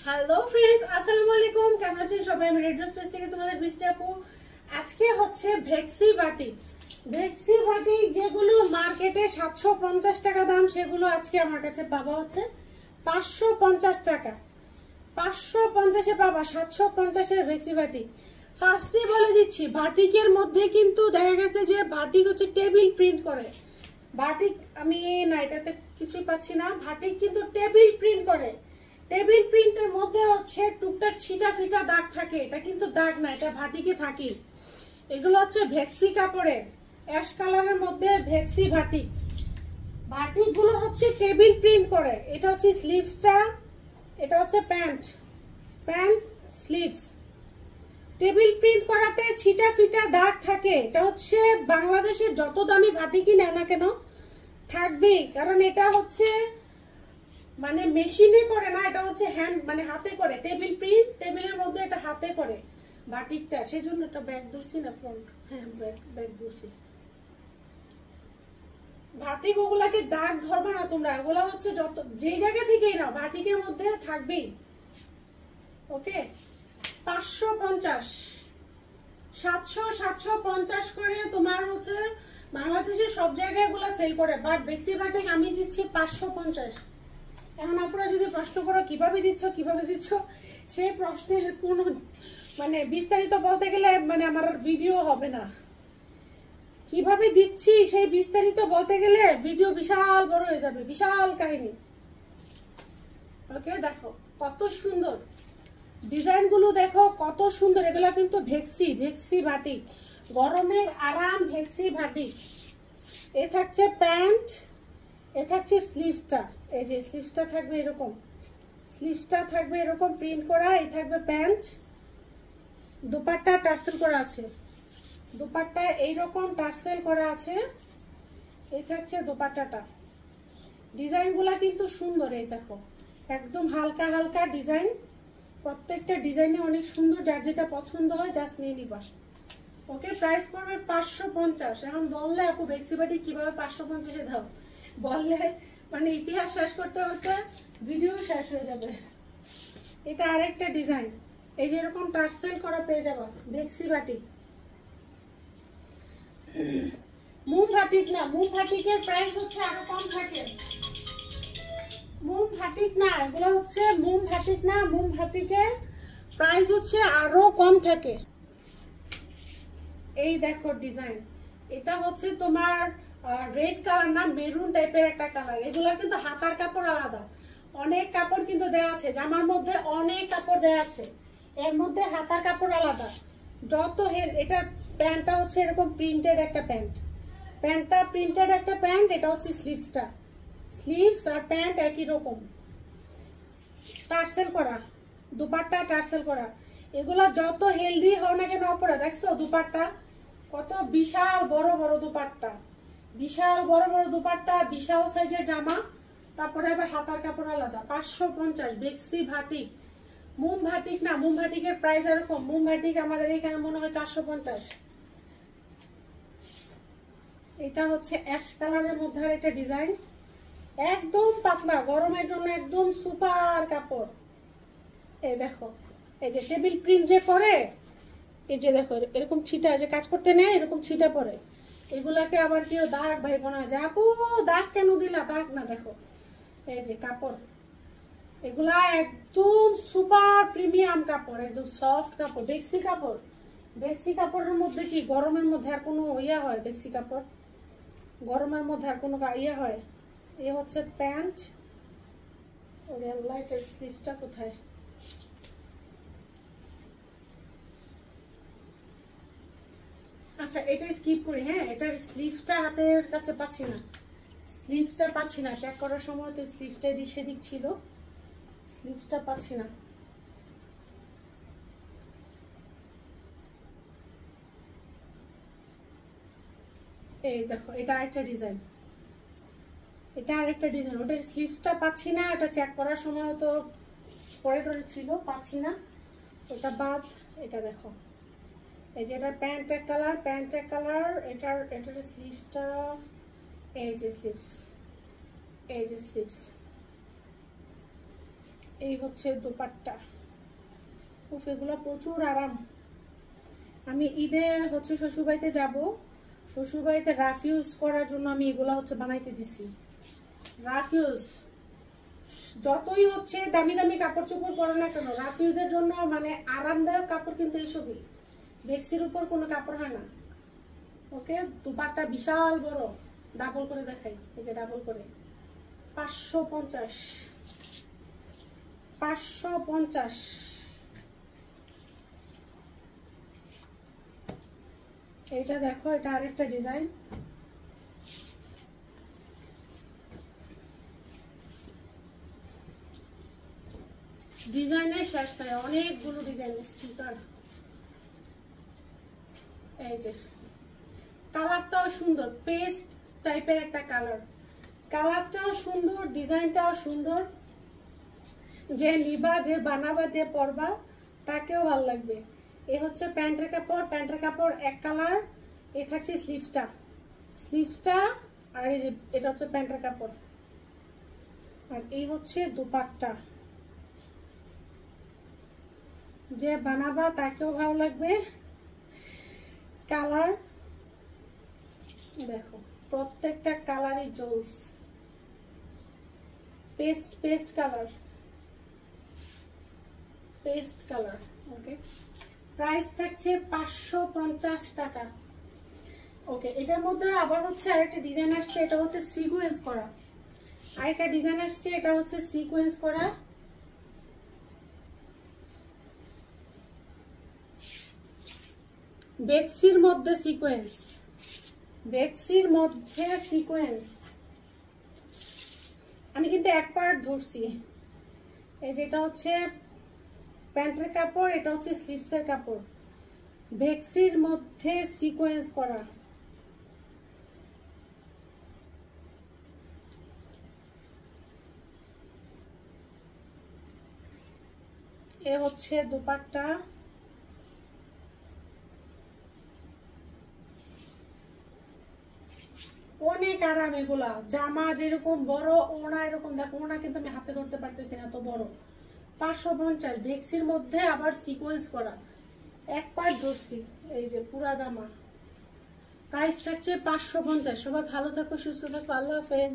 Hello friends, আসসালামু আলাইকুম। কেমন আছেন সবাই? আমি রেড রোজ পেজ থেকে তোমাদের বৃষ্টি আপু। আজকে হচ্ছে ভেক্সি বাটিক। ভেক্সি বাটিক যেগুলো মার্কেটে 750 টাকা দাম, সেগুলো আজকে আমার কাছে পাবা হচ্ছে 550 টাকা। 550-এ পাবা 750-এর ভেক্সি বাটিক। ফার্স্টে বলে দিচ্ছি, বাটিকের মধ্যে কিন্তু দেখা গেছে যে বাটিক হচ্ছে টেবিল প্রিন্ট করে। বাটিক আমি না, এটাতে কিছুই পাচ্ছি না। বাটিক কিন্তু টেবিল প্রিন্ট করে। টেবিল প্রিন্টের মধ্যে হচ্ছে টুকটাক ছিটা ফিটা দাগ থাকে, এটা কিন্তু দাগ না, এটা বাটিকে থাকে। এগুলো হচ্ছে ভেক্সি কাপড়ের, অ্যাশ কালারের মধ্যে ভেক্সি বাটিক। বাটিক গুলো হচ্ছে টেবিল প্রিন্ট করে। এটা হচ্ছে স্লিভসটা, এটা হচ্ছে প্যান্ট স্লিভস। টেবিল প্রিন্ট করাতে ছিটা ফিটা দাগ থাকে। এটা হচ্ছে বাংলাদেশের যত দামি বাটিকই নেও না কেন থাকবেই, কারণ এটা হচ্ছে মানে মেশিনে করে না, এটা হচ্ছে হ্যান্ড মানে হাতে করে। টেবিল প্রিন্ট, টেবিলের মধ্যে এটা হাতে করে বাটিকটা, সেজন্য এটা ব্যাগ ধরছি না, ফ্রন্ট। হ্যাঁ, ব্যাগ ধরছি। বাটিক ওগুলাকে দাগ ধরবে না তোমরা, ওগুলা হচ্ছে যত যে জায়গা থেকেই নাও বাটিকের মধ্যে থাকবেই। ওকে, 550 750 করে তোমার হচ্ছে বাংলাদেশের সব জায়গায় এগুলা সেল করে, বাট ভেক্সি বাটিক আমি দিচ্ছি 550। এখন আপনারা যদি প্রশ্ন করো কিভাবে দিচ্ছ, সেই প্রশ্নের কোনো মানে বিস্তারিত বলতে গেলে মানে আমার ভিডিও হবে না। কিভাবে দিচ্ছি সেই বিস্তারিত বলতে গেলে ভিডিও বিশাল বড় হয়ে যাবে, বিশাল কাহিনী। ওকে, দেখো কত সুন্দর ডিজাইনগুলো, দেখো কত সুন্দর। এগুলা কিন্তু ভেক্সি বাটিক, গরমের আরাম ভেক্সি বাটিক। এ থাকছে প্যান্ট, এ থাকছে স্লিভসটা। এই যে স্লিভসটা থাকবে এরকম, স্লিভসটা থাকবে এরকম প্রিন্ট করা। এই থাকবে প্যান্ট, দুপাট্টা টার্সেল করা আছে, দুপাট্টা এইরকম টার্সেল করা আছে। এই থাকছে দুপাট্টাটা। ডিজাইনগুলা কিন্তু সুন্দর। এই দেখো একদম হালকা হালকা ডিজাইন, প্রত্যেকটা ডিজাইনে অনেক সুন্দর। যার যেটা পছন্দ হয় জাস্ট নিয়ে নিবা। ওকে, প্রাইস পড়বে 550। এখন বললে আপু ভেক্সি বাটিক কিভাবে 550-এ দাও, বললে মানে ইতিহাস শেষ করতে করতে ভিডিও শেষ হয়ে যাবে। এটা আরেকটা ডিজাইন, এই যে এরকম টার্সেল করা পেয়ে যাবা ভেক্সি বাটিক। মুম বাটিক না, মুম বাটিকের প্রাইস হচ্ছে আরো কম থাকে। মুম বাটিক না, এগুলো হচ্ছে মুম বাটিক না, মুম বাটিকের প্রাইস হচ্ছে আরো কম থাকে। এই দেখো ডিজাইন, এটা হচ্ছে তোমার রেড কালার না মেরুন টাইপের একটা কালার। এগুলোর কিন্তু হাতার কাপড় আলাদা, অনেক কাপড় কিন্তু দেয়া আছে, জামার মধ্যে অনেক কাপড় দেয়া আছে, এর মধ্যে হাতার কাপড় আলাদা। যত এটার প্যান্টটা হচ্ছে এরকম প্রিন্টেড একটা প্যান্ট, প্যান্টটা প্রিন্টেড একটা প্যান্ট। এটা হচ্ছে স্লিভসটা, স্লিভস আর প্যান্ট একই রকম, টার্সেল করা, দুপাট্টা টার্সেল করা। এগুলা যত হেলদি হও না কেন অপরা, দেখছো দুপাট্টা কত বিশাল বড় বড় দুপাট্টা, বিশাল বড় বড় দুপাট্টা, বিশাল সাইজের জামা। তারপরে আবার হাতার কাপড় আলাদা। 550 ভেক্সি বাটিক। মুম বাটিক না, মুম বাটিকের প্রাইস এরকম। মুম বাটিক আমাদের এখানে মনে হয় 450। এটা হচ্ছে অ্যাশ কালারের মধ্যে আর একটা ডিজাইন, একদম পাতলা, গরমের জন্য একদম সুপার কাপড়। এই দেখো, এই যে টেবিল প্রিন্ট যে করে, এই যে দেখো এরকম ছিটা, যে কাজ করতে নেয় এরকম ছিটা পরে। এগুলাকে আবার কেউ দাগ ভাইব না, যে আপু দাগ কেন দিলা, দাগ না। দেখো এই যে কাপড়, এগুলা একদম সুপার প্রিমিয়াম কাপড়, একদম সফট কাপড়, ভেক্সি কাপড়। ভেক্সি কাপড়ের মধ্যে কি গরমের মধ্যে আর কোনো ইয়া হয়? ভেক্সি কাপড় গরমের মধ্যে আর কোনো ইয়া হয়? এ হচ্ছে প্যান্ট। ওরে আল্লাহ, এটার স্লিভসটা কোথায়? আচ্ছা, এটা স্কিপ করি। হ্যাঁ, এটার স্লিভসটা হাতের কাছে পাচ্ছি না, স্লিভসটা পাচ্ছি না। চেক করার সময় তো স্লিভসটা এদিক সেদিক ছিল, স্লিভসটা পাচ্ছি না। এই দেখো, এটা আরেকটা ডিজাইন, এটা আরেকটা ডিজাইন। ওটার স্লিভসটা পাচ্ছি না, এটা চেক করার সময় তো পরে পরে ছিল, পাচ্ছি না। ওটা বাদ। এটা দেখো, এই যে এটা প্যান্ট এক কালার, প্যান্ট এক কালার। এটার স্লিভসটা, এই যে স্লিভস, এই যে স্লিভস, এই হচ্ছে দোপাট্টা। উফ, এগুলো প্রচুর আরাম। আমি ঈদে হচ্ছে শ্বশুরবাড়িতে যাব, শ্বশুরবাড়িতে রাফ ইউজ করার জন্য আমি এগুলো হচ্ছে বানাইতে দিছি। রাফ ইউজ যতই হচ্ছে দামি দামি কাপড় চোপড় পরে না কেন, রাফ ইউজের জন্য মানে আরামদায়ক কাপড় কিন্তু এইসবই, বেক্সির উপর কোনো কাপড় হয় না। ওকে, দুপাট্টা বিশাল বড়, ডাবল করে দেখাই, এই যে ডাবল করে 550, 550। এইটা দেখো, এটা আরেকটা ডিজাইন। ডিজাইনের শেষ নাই, অনেকগুলো ডিজাইন স্টিকার। এই যে কালারটাও সুন্দর, পেস্ট টাইপের একটা কালার, কালারটাও সুন্দর, ডিজাইনটাও সুন্দর। যে নিবা, যে বানাবা, যে পরবা তাকেও ভালো লাগবে। এ হচ্ছে প্যান্টের কাপড়, প্যান্টের কাপড় এক কালার। এ থাকছে স্লিভসটা, স্লিভসটা। আর এই যে এটা হচ্ছে প্যান্টের কাপড়, আর এই হচ্ছে দুপাট্টা। যে বানাবা তাকেও ভালো লাগবে। কালার দেখো, প্রত্যেকটা কালারই জোস, paste paste colour, paste colour. Okay, price থাকছে 550 টাকা। ওকে, এটার মধ্যে আবার হচ্ছে আরেকটা ডিজাইন আসছে, এটা হচ্ছে সিকোয়েন্স করা। আরেকটা ডিজাইন আসছে, এটা হচ্ছে সিকোয়েন্স করা। বেক্সির মধ্যে সিকোয়েন্স, বেক্সির মধ্যে সিকোয়েন্স। আমি কিন্তু এক পার্ট ধরছি। এই যেটা হচ্ছে প্যান্টের কাপড়, এটা হচ্ছে স্লিভসের কাপড়, বেক্সির মধ্যে সিকোয়েন্স করা। এ হচ্ছে দুপাট্টা। অনেক আরাম এগুলা, জামা যেরকম বড়, ওনা এরকম দেখো, ওনা কিন্তু আমি হাতে ধরতে পারতেছি না, এত বড়। 550, বেক্সির মধ্যে আবার সিকোয়েন্স করা, এক পার্ট ধরছি। এই যে পুরা জামা, প্রাইস থাকছে 550। সবাই ভালো থাকো, সুস্থ থাকো, আল্লাহ হাফেজ।